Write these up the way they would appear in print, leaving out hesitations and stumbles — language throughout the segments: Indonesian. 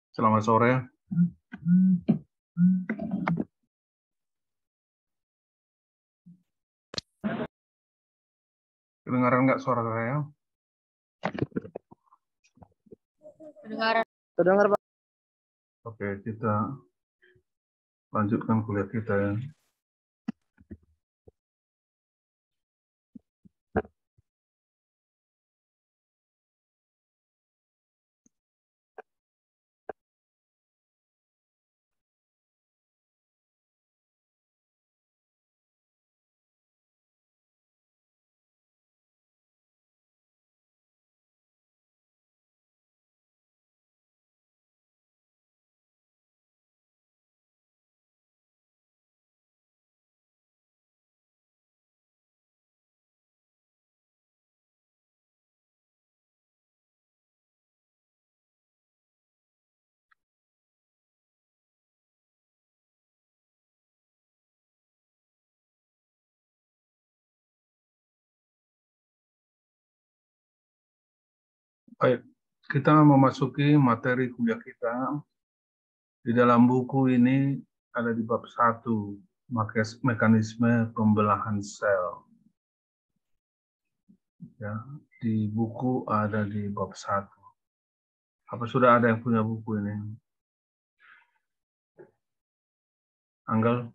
Selamat sore. Kedengaran nggak suara saya? Terdengar, Pak. Oke, kita lanjutkan kuliah kita ya. Baik, kita memasuki materi kuliah kita. Di dalam buku ini ada di bab 1, mekanisme pembelahan sel. Ya, di buku ada di bab 1. Apa sudah ada yang punya buku ini? Anggal?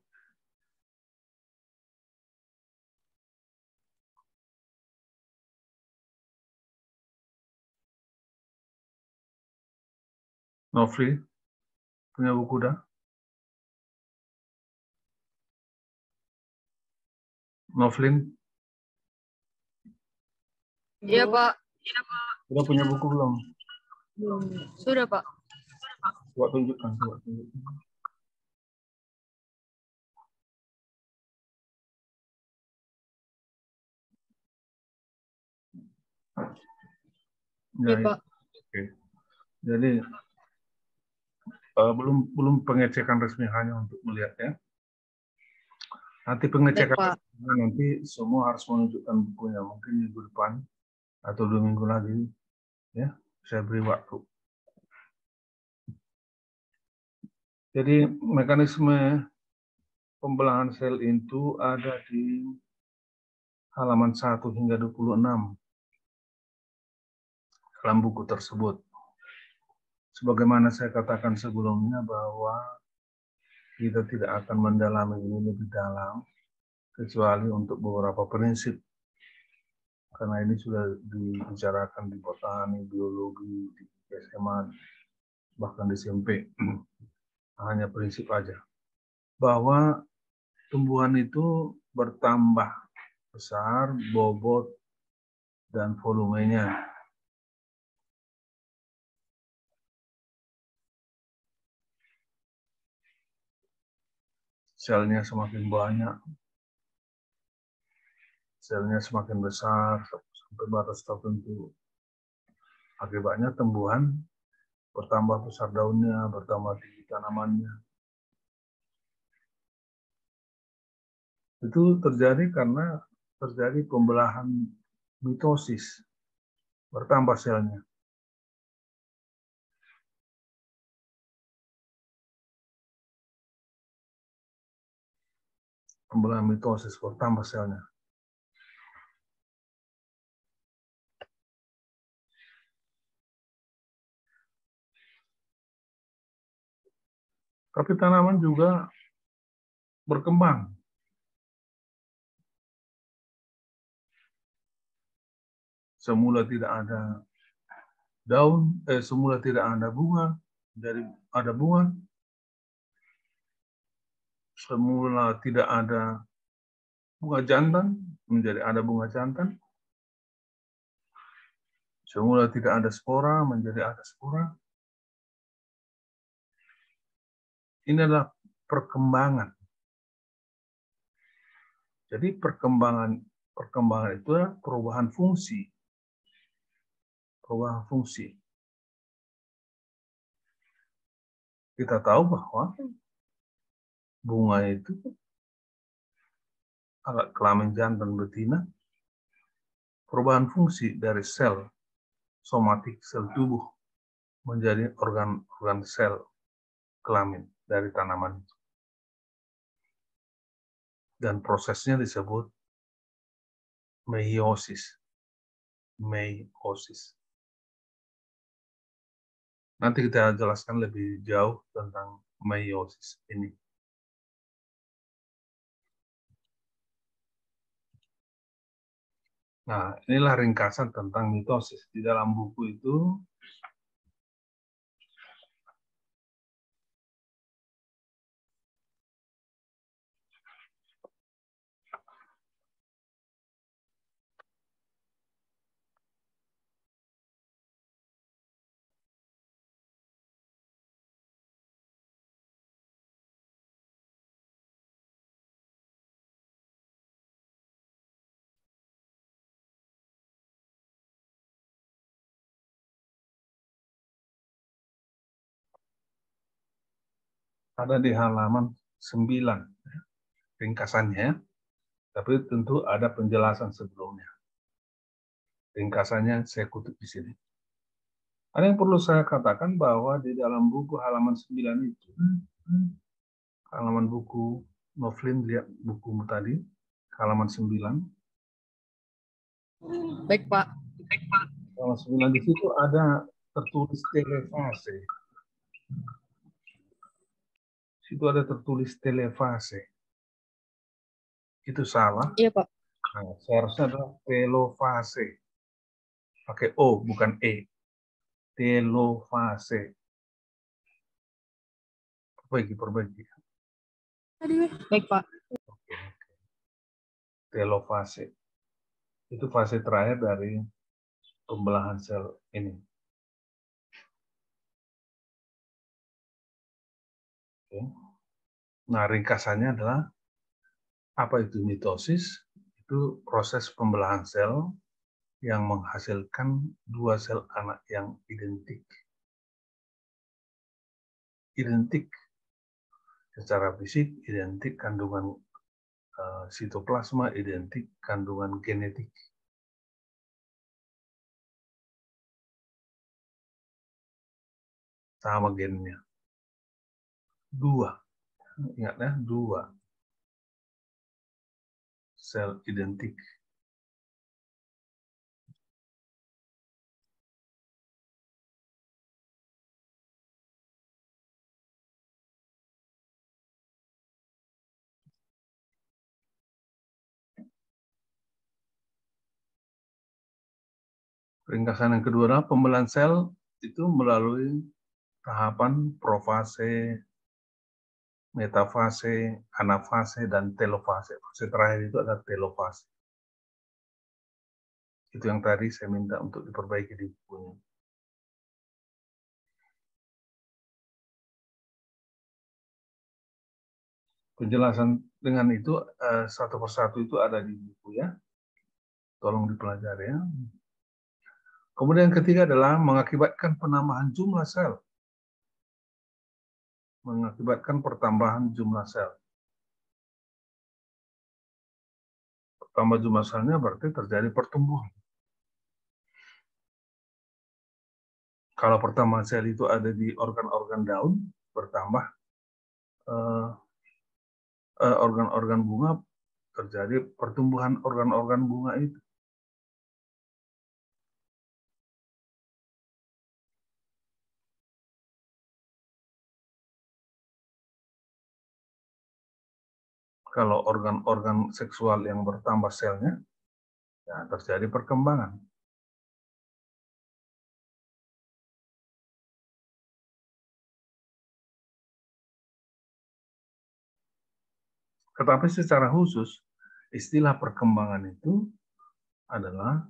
Nofri? Punya buku dah? Novlin? Iya, Pak. Sudah punya buku belum? Sudah, Pak. Coba tunjukkan, coba tunjukkan. Iya, Pak. Oke. Jadi belum pengecekan resmi, hanya untuk melihat ya. Nanti pengecekan Pak. nanti semua harus menunjukkan bukunya, mungkin minggu depan atau 2 minggu lagi ya, saya beri waktu. Jadi mekanisme pembelahan sel itu ada di halaman 1 hingga 26 dalam buku tersebut. Sebagaimana saya katakan sebelumnya bahwa kita tidak akan mendalami ini lebih dalam kecuali untuk beberapa prinsip. Karena ini sudah dibicarakan di botani, biologi, di SMA, bahkan di SMP. Hanya prinsip aja. Bahwa tumbuhan itu bertambah besar, bobot, dan volumenya. Selnya semakin banyak, selnya semakin besar, sampai batas tertentu. Akibatnya tumbuhan bertambah besar daunnya, bertambah tinggi tanamannya. Itu terjadi karena terjadi pembelahan mitosis, bertambah selnya. Pembelahan mitosis, bertambah selnya. Tapi tanaman juga berkembang. Semula tidak ada daun, semula tidak ada bunga, jadi ada bunga. Semula tidak ada bunga jantan, menjadi ada bunga jantan. Semula tidak ada spora, menjadi ada spora. Ini adalah perkembangan. Jadi perkembangan itu adalah perubahan fungsi. Perubahan fungsi. Kita tahu bahwa bunga itu alat kelamin jantan betina, perubahan fungsi dari sel somatik sel tubuh menjadi organ sel kelamin dari tanaman itu. Dan prosesnya disebut meiosis. Meiosis. Nanti kita jelaskan lebih jauh tentang meiosis ini. Nah, inilah ringkasan tentang mitosis. Di dalam buku itu ada di halaman 9 ringkasannya, tapi tentu ada penjelasan sebelumnya. Ringkasannya saya kutip di sini. Ada yang perlu saya katakan bahwa di dalam buku halaman 9 itu, halaman buku Novlin, lihat bukumu tadi, halaman 9. Baik, Pak. Halaman 9 di situ ada tertulis telefase. Situ ada tertulis telefase. Itu salah. Iya, Pak. Nah, seharusnya adalah telofase. Pakai O, bukan E. Telofase. Perbaiki. Baik, Pak. Telofase. Itu fase terakhir dari pembelahan sel ini. Oke. Nah, ringkasannya adalah apa itu mitosis? Itu proses pembelahan sel yang menghasilkan dua sel anak yang identik. Identik secara fisik, identik kandungan sitoplasma, identik kandungan genetik. Sama gennya. Dua. Ingat ya, dua. Sel identik. Ringkasan yang kedua adalah pembelahan sel itu melalui tahapan profase, metafase, anafase, dan telofase. Fase terakhir itu adalah telofase. Itu yang tadi saya minta untuk diperbaiki di bukunya. Penjelasan dengan itu satu persatu itu ada di buku ya. Tolong dipelajari ya. Kemudian yang ketiga adalah mengakibatkan penambahan jumlah sel. Mengakibatkan pertambahan jumlah sel. Pertambah jumlah selnya berarti terjadi pertumbuhan. Kalau pertambahan sel itu ada di organ-organ daun, bertambah organ-organ bunga, terjadi pertumbuhan organ-organ bunga itu. Kalau organ-organ seksual yang bertambah selnya, ya terjadi perkembangan. Tetapi secara khusus, istilah perkembangan itu adalah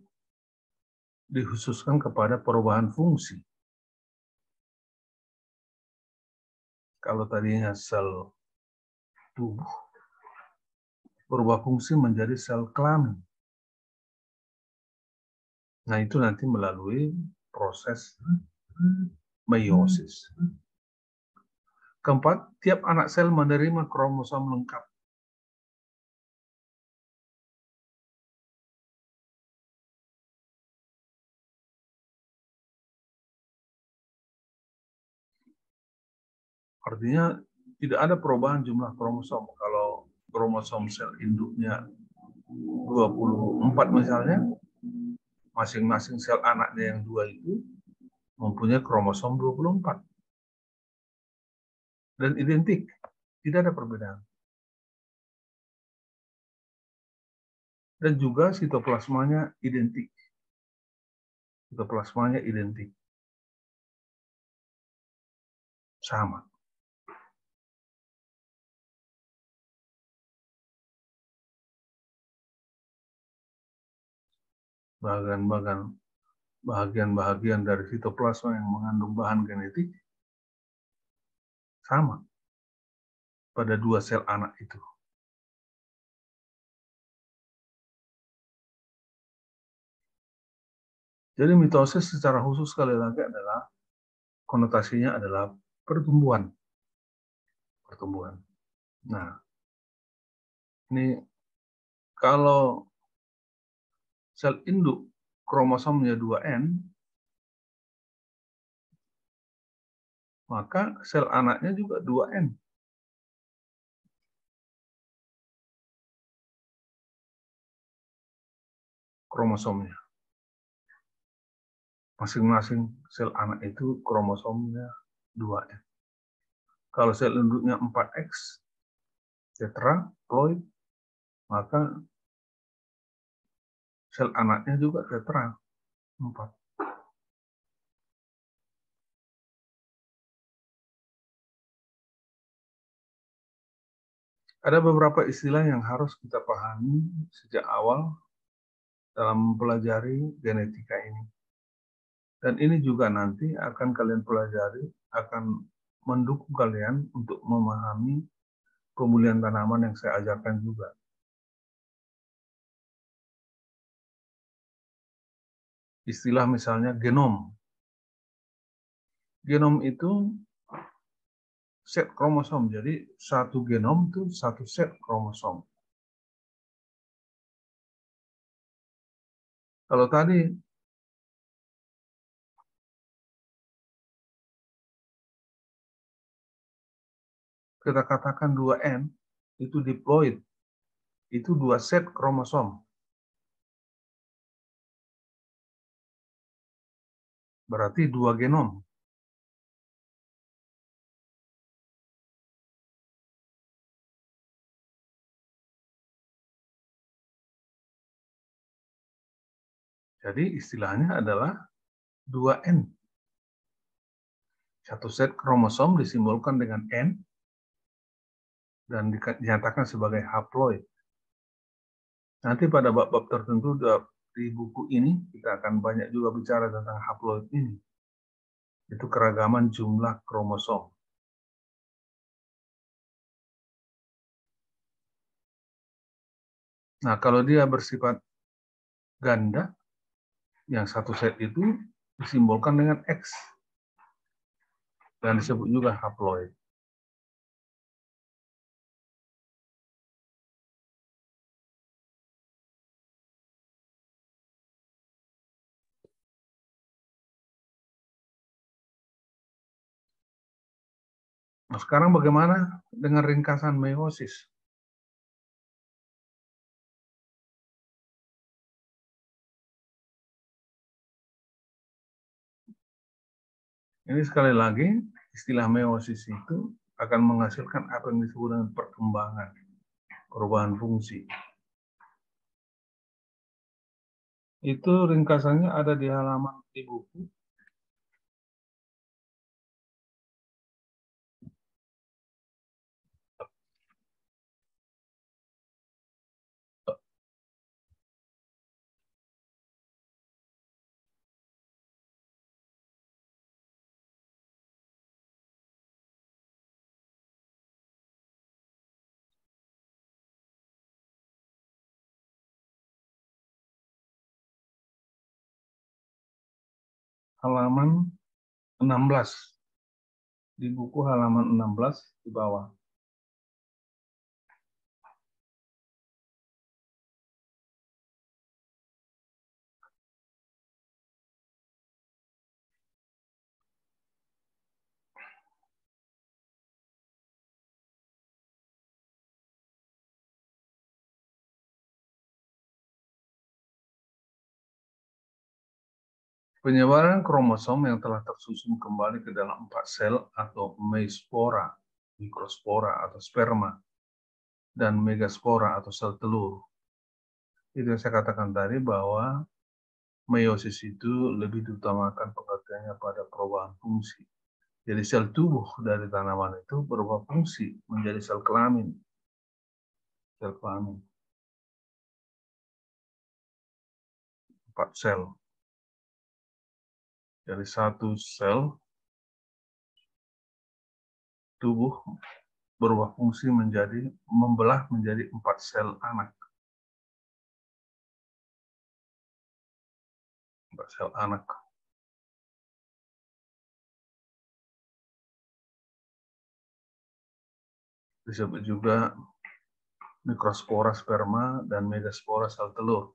dikhususkan kepada perubahan fungsi. Kalau tadinya sel tubuh, berubah fungsi menjadi sel kelamin. Nah, itu nanti melalui proses meiosis. Keempat, tiap anak sel menerima kromosom lengkap. Artinya tidak ada perubahan jumlah kromosom. Kalau kromosom sel induknya 24 misalnya, masing-masing sel anaknya yang 2 itu mempunyai kromosom 24. Dan identik, tidak ada perbedaan. Dan juga sitoplasmanya identik. Sitoplasmanya identik. Sama. Bagian-bagian dari sitoplasma yang mengandung bahan genetik sama pada 2 sel anak itu. Jadi mitosis secara khusus sekali lagi adalah konotasinya adalah pertumbuhan. Nah, ini kalau sel induk kromosomnya 2N, maka sel anaknya juga 2N. Kromosomnya. Masing-masing sel anak itu kromosomnya 2N. Kalau sel induknya 4X, tetraploid, maka sel anaknya juga tetra, 4. Ada beberapa istilah yang harus kita pahami sejak awal dalam mempelajari genetika ini. Dan ini juga nanti akan kalian pelajari, akan mendukung kalian untuk memahami pemulihan tanaman yang saya ajarkan juga. Istilah misalnya genom. Genom itu set kromosom. Jadi satu genom itu satu set kromosom. Kalau tadi kita katakan 2N, itu diploid. Itu 2 set kromosom. Berarti 2 genom. Jadi istilahnya adalah 2N. Satu set kromosom disimbolkan dengan N dan dinyatakan sebagai haploid. Nanti pada bab-bab tertentu di buku ini kita akan banyak juga bicara tentang haploid ini. Itu keragaman jumlah kromosom. Nah, kalau dia bersifat ganda, yang satu set itu disimbolkan dengan X. Dan disebut juga haploid. Nah, sekarang bagaimana dengan ringkasan meiosis? Ini sekali lagi, istilah meiosis itu akan menghasilkan apa yang disebut dengan perkembangan, perubahan fungsi. Itu ringkasannya ada di halaman di buku. halaman 16. Di buku halaman 16 di bawah. Penyebaran kromosom yang telah tersusun kembali ke dalam 4 sel atau meispora, mikrospora atau sperma, dan megaspora atau sel telur. Itu yang saya katakan tadi bahwa meiosis itu lebih diutamakan pengertiannya pada perubahan fungsi. Jadi sel tubuh dari tanaman itu berubah fungsi menjadi sel kelamin. Sel kelamin. 4 sel. Dari satu sel tubuh berubah fungsi menjadi membelah menjadi 4 sel anak. 4 sel anak. Disebut juga mikrospora sperma dan megaspora sel telur.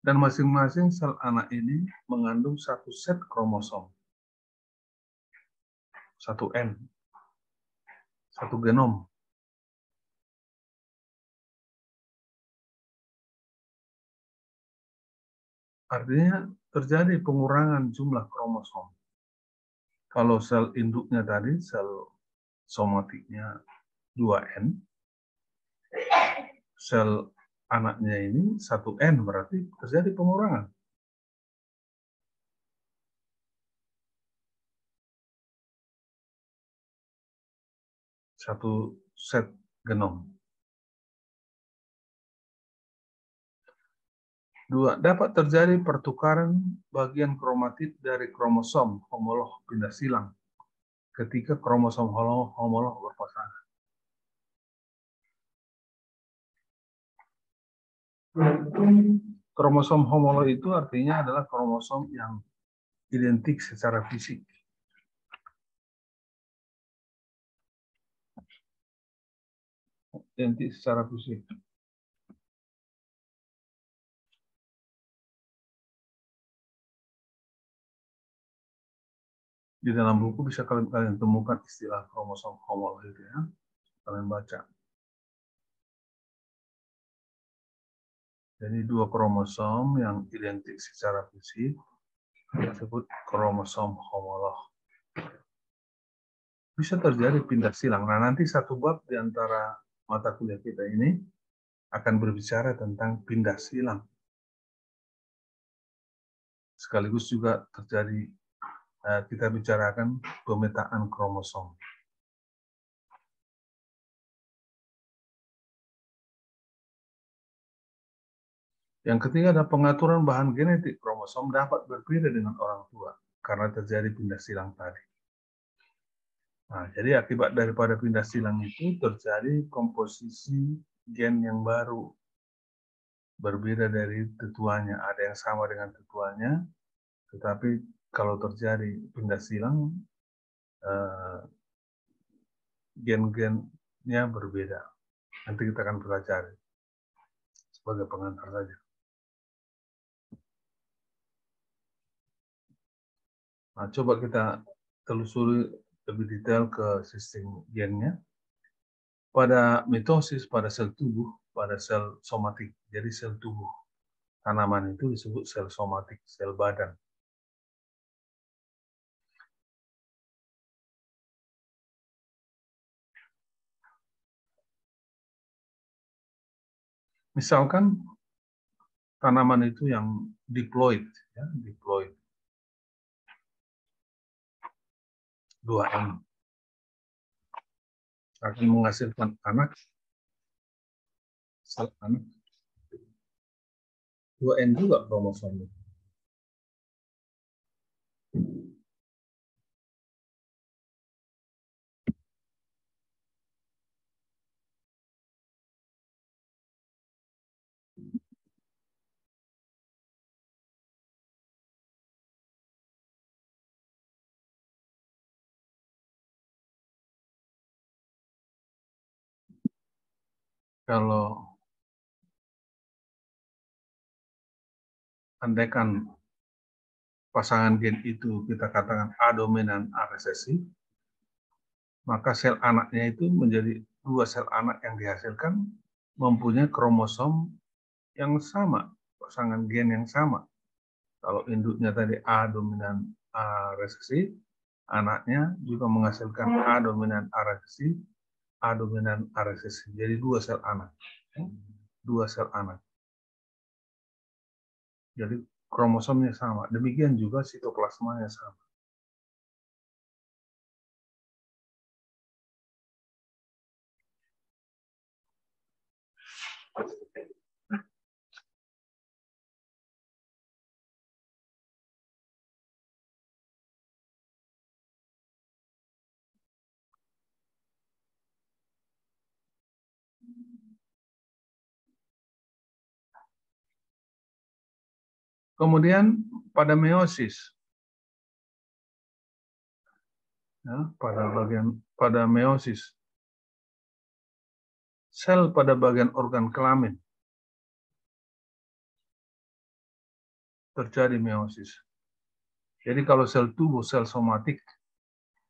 Dan masing-masing sel anak ini mengandung satu set kromosom. Satu N. Satu genom. Artinya terjadi pengurangan jumlah kromosom. Kalau sel induknya tadi, sel somatiknya 2N, sel anaknya ini 1N, berarti terjadi pengurangan. Satu set genom. 2. Dapat terjadi pertukaran bagian kromatid dari kromosom homolog pindah silang ketika kromosom homolog berpasangan. Kromosom homolog itu artinya adalah kromosom yang identik secara fisik. Identik secara fisik. Di dalam buku bisa kalian temukan istilah kromosom homolog itu ya. Kalian baca. Jadi 2 kromosom yang identik secara fisik disebut kromosom homolog. Bisa terjadi pindah silang. Nah, nanti satu bab di antara mata kuliah kita ini akan berbicara tentang pindah silang. Sekaligus juga terjadi, kita bicarakan pemetaan kromosom. Yang ketiga ada pengaturan bahan genetik kromosom dapat berbeda dengan orang tua karena terjadi pindah silang tadi. Nah, jadi akibat daripada pindah silang itu terjadi komposisi gen yang baru, berbeda dari tetuanya. Ada yang sama dengan tetuanya, tetapi kalau terjadi pindah silang, gen-gennya berbeda. Nanti kita akan pelajari sebagai pengantar saja. Nah, coba kita telusuri lebih detail ke sistem gennya. Pada mitosis, pada sel tubuh, pada sel somatik. Jadi sel tubuh tanaman itu disebut sel somatik, sel badan. Misalkan tanaman itu yang diploid, ya, diploid 2N akan menghasilkan anak, sel anak 2N juga kromosomnya. kalau andaikan pasangan gen itu kita katakan A dominan, A resesi, maka sel anaknya itu menjadi dua sel anak yang dihasilkan mempunyai kromosom yang sama, pasangan gen yang sama. Kalau induknya tadi A dominan, A resesi, anaknya juga menghasilkan A dominan, A resesi, A dominan, A resesi. Jadi dua sel anak. Dua sel anak. Jadi kromosomnya sama. Demikian juga sitoplasmanya sama. Kemudian pada meiosis, ya, pada meiosis, sel pada bagian organ kelamin terjadi meiosis. Jadi kalau sel tubuh, sel somatik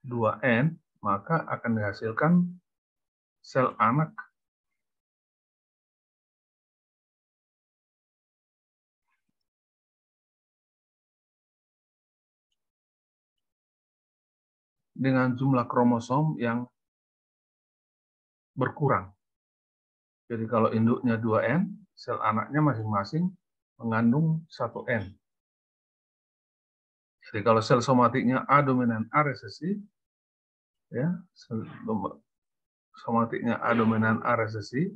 2N, maka akan dihasilkan sel anak dengan jumlah kromosom yang berkurang. Jadi kalau induknya 2N, sel anaknya masing-masing mengandung 1N. Jadi kalau sel somatiknya A dominan, A resesi, ya, sel somatiknya A dominan, A resesi,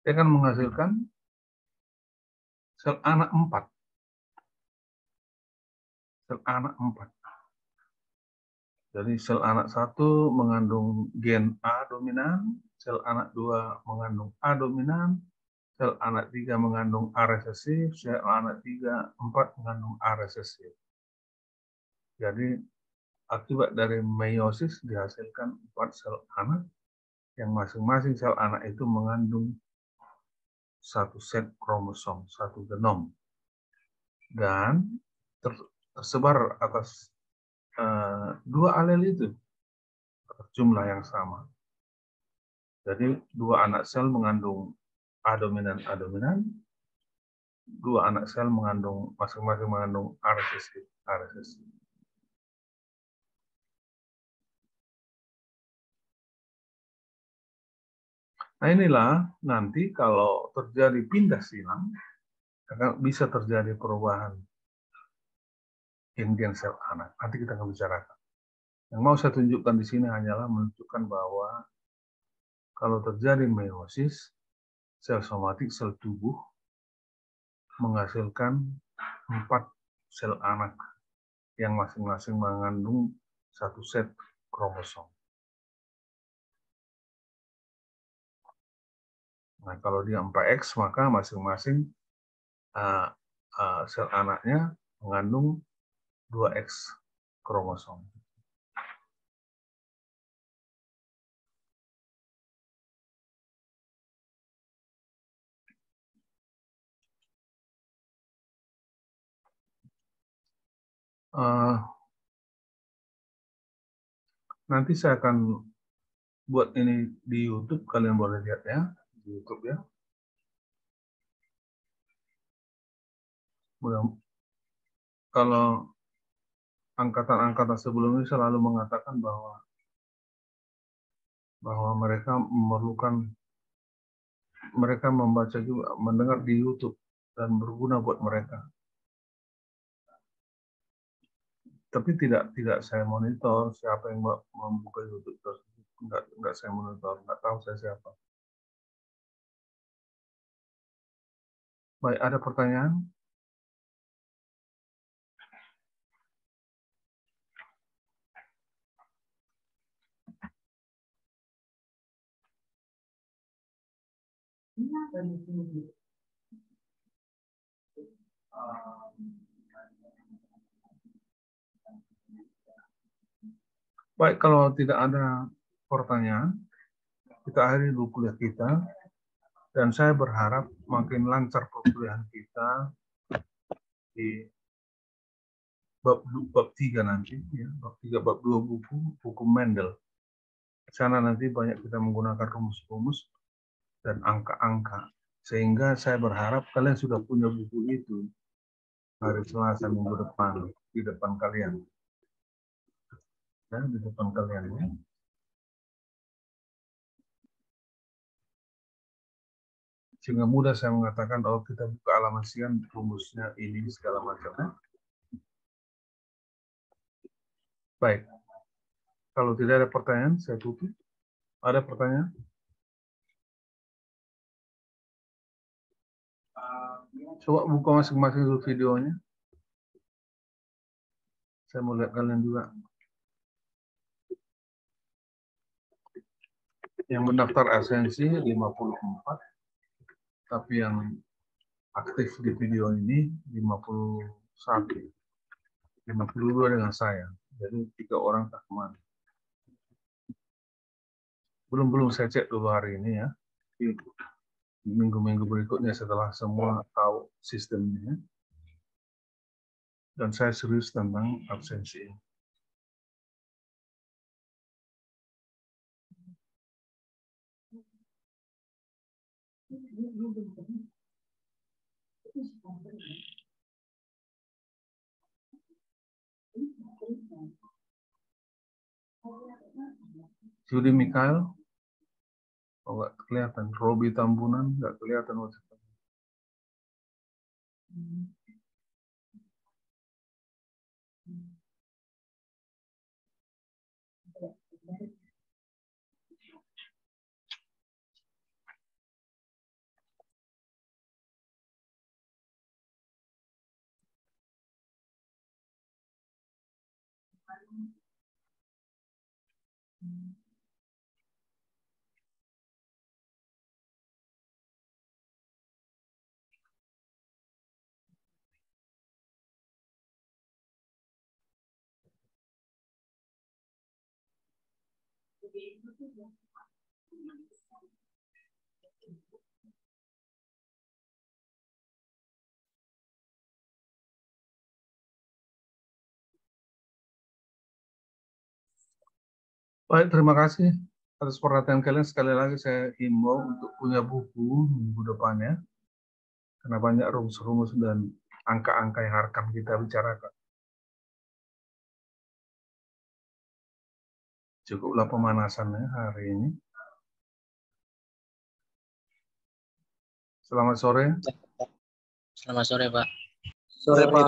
dia akan menghasilkan sel anak 4. Sel anak 4. Jadi sel anak 1 mengandung gen A dominan, sel anak 2 mengandung A dominan, sel anak 3 mengandung A resesif, sel anak 3, 4 mengandung A resesif. Jadi akibat dari meiosis dihasilkan 4 sel anak, yang masing-masing sel anak itu mengandung satu set kromosom, satu genom. Dan tersebar atas dua alel itu jumlah yang sama. Jadi dua anak sel mengandung A dominan, dua anak sel mengandung masing-masing mengandung A resesif, A resesif. Nah inilah nanti kalau terjadi pindah silang akan bisa terjadi perubahan gen sel anak. Nanti kita akan bicarakan. Yang mau saya tunjukkan di sini hanyalah menunjukkan bahwa kalau terjadi meiosis, sel somatik, sel tubuh menghasilkan 4 sel anak yang masing-masing mengandung satu set kromosom. Nah, kalau dia 4X, maka masing-masing sel anaknya mengandung 2X kromosom. Nanti saya akan buat ini di YouTube, kalian boleh lihat ya, di YouTube ya. Kalau angkatan-angkatan sebelumnya selalu mengatakan bahwa mereka memerlukan, mereka membaca juga, mendengar di YouTube dan berguna buat mereka. Tapi tidak saya monitor siapa yang membuka YouTube tersebut. Enggak saya monitor, enggak tahu saya siapa. Baik, ada pertanyaan? Baik, kalau tidak ada pertanyaan, kita akhiri dulu kuliah kita. Dan saya berharap makin lancar perkuliahan kita di bab 3 nanti, ya, bab 3, bab 2 buku Mendel. Di sana nanti banyak kita menggunakan rumus-rumus dan angka-angka. Sehingga saya berharap kalian sudah punya buku itu hari Selasa minggu depan di depan kalian. Ya, di depan kalian. Ya. Sehingga mudah saya mengatakan, oh kita buka halaman sekian, rumusnya ini, segala macam. Ya. Baik. Kalau tidak ada pertanyaan, saya tutup. Ada pertanyaan? Coba buka masing-masing dulu videonya. Saya mau lihat kalian juga. Yang mendaftar esensi 54, tapi yang aktif di video ini 51. 52 dengan saya. Jadi 3 orang tak kemana. Belum saya cek dulu hari ini ya. Minggu-minggu berikutnya setelah semua tahu sistemnya. Dan saya serius tentang absensi. Judy Mikael, oh, nggak kelihatan. Robi Tambunan, nggak kelihatan. Baik, terima kasih atas perhatian kalian. Sekali lagi saya himbau untuk punya buku minggu depannya. Karena banyak rumus-rumus dan angka-angka yang akan kita bicarakan. Cukuplah pemanasannya hari ini. Selamat sore. Selamat sore, Pak. Sore, Pak.